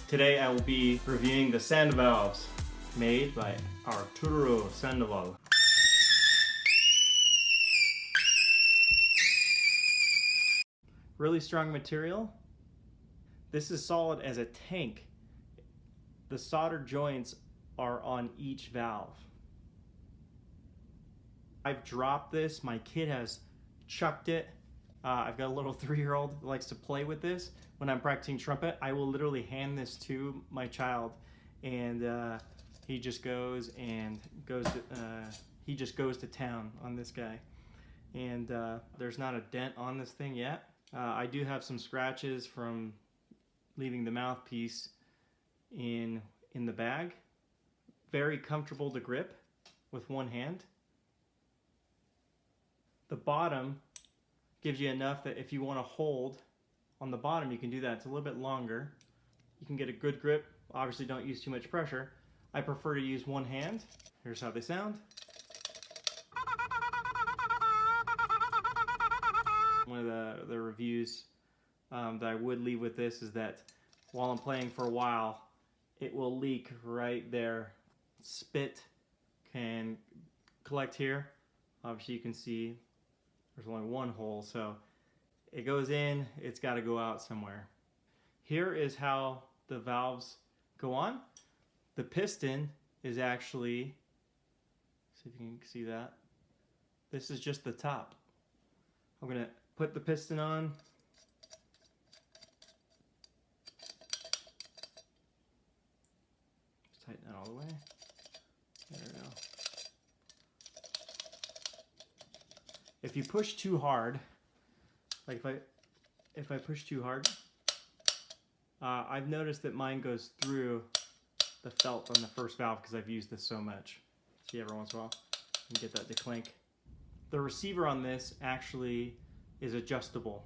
Today I will be reviewing the Sandovalves made by Arturo Sandoval. Really strong material. This is solid as a tank. The solder joints are on each valve. I've dropped this. My kid has chucked it. I've got a little 3-year-old that likes to play with this. When I'm practicing trumpet, I will literally hand this to my child, and he just goes to town on this guy. And there's not a dent on this thing yet. I do have some scratches from leaving the mouthpiece in the bag. Very comfortable to grip with one hand. The bottom gives you enough that if you want to hold on the bottom, you can do that. It's a little bit longer. You can get a good grip. Obviously don't use too much pressure. I prefer to use one hand. Here's how they sound. One of the reviews that I would leave with this is that while I'm playing for a while, it will leak right there. Spit can collect here. Obviously you can see there's only one hole, so it goes in, it's got to go out somewhere. Here is how the valves go on. The piston is actually, see if you can see that. This is just the top. I'm going to put the piston on. Just tighten that all the way. There we go. If you push too hard, like if I push too hard, I've noticed that mine goes through the felt on the first valve because I've used this so much. See, every once in a while, you can get that to clink. The receiver on this actually is adjustable,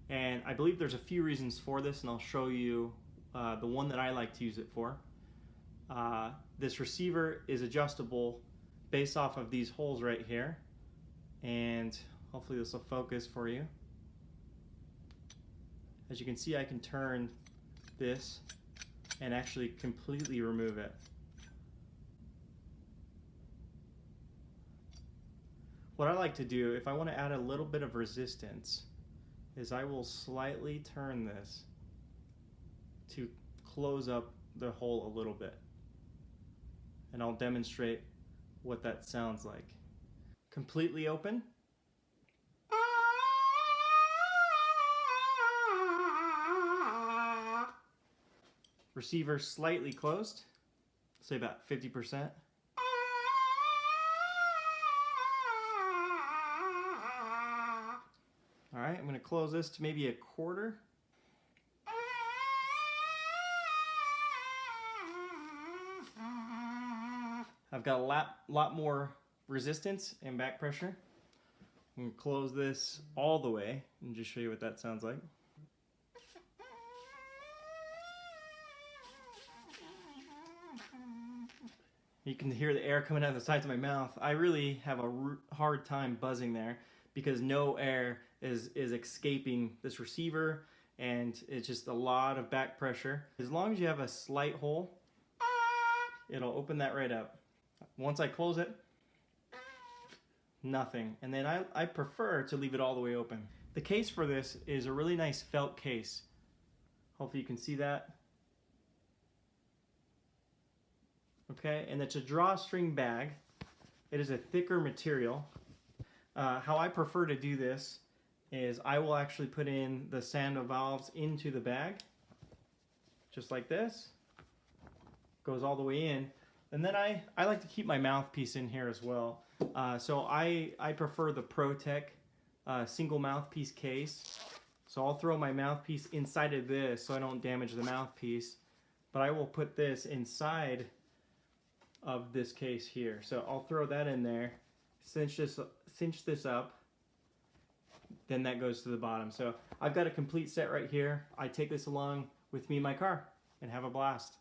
and I believe there's a few reasons for this, and I'll show you the one that I like to use it for. This receiver is adjustable based off of these holes right here, and hopefully this will focus for you. As you can see, I can turn this and actually completely remove it. What I like to do, if I want to add a little bit of resistance, is I will slightly turn this to close up the hole a little bit. And I'll demonstrate what that sounds like. Completely open. Receiver slightly closed, say about 50%. All right, I'm going to close this to maybe a quarter. I've got a lot more resistance and back pressure. I'm going to close this all the way and just show you what that sounds like. You can hear the air coming out of the sides of my mouth. I really have a hard time buzzing there because no air is escaping this receiver, and it's just a lot of back pressure. As long as you have a slight hole, it'll open that right up. Once I close it, nothing. And then I prefer to leave it all the way open. The case for this is a really nice felt case. Hopefully you can see that. Okay, and it's a drawstring bag. It is a thicker material. How I prefer to do this is I will actually put in the Sandovalves into the bag, just like this. Goes all the way in. And then I like to keep my mouthpiece in here as well. So I prefer the ProTech single mouthpiece case. So I'll throw my mouthpiece inside of this so I don't damage the mouthpiece. But I will put this inside of this case here. So I'll throw that in there, cinch this up, then that goes to the bottom. So I've got a complete set right here. I take this along with me in my car and have a blast.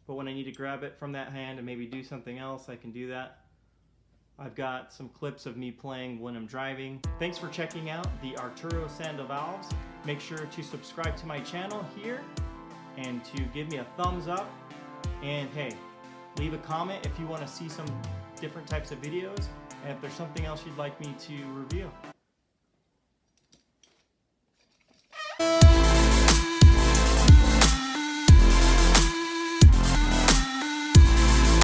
But when I need to grab it from that hand and maybe do something else, I can do that. I've got some clips of me playing when I'm driving. Thanks for checking out the Arturo Sandovalves. Make sure to subscribe to my channel here and to give me a thumbs up. And hey, leave a comment if you want to see some different types of videos, and if there's something else you'd like me to review.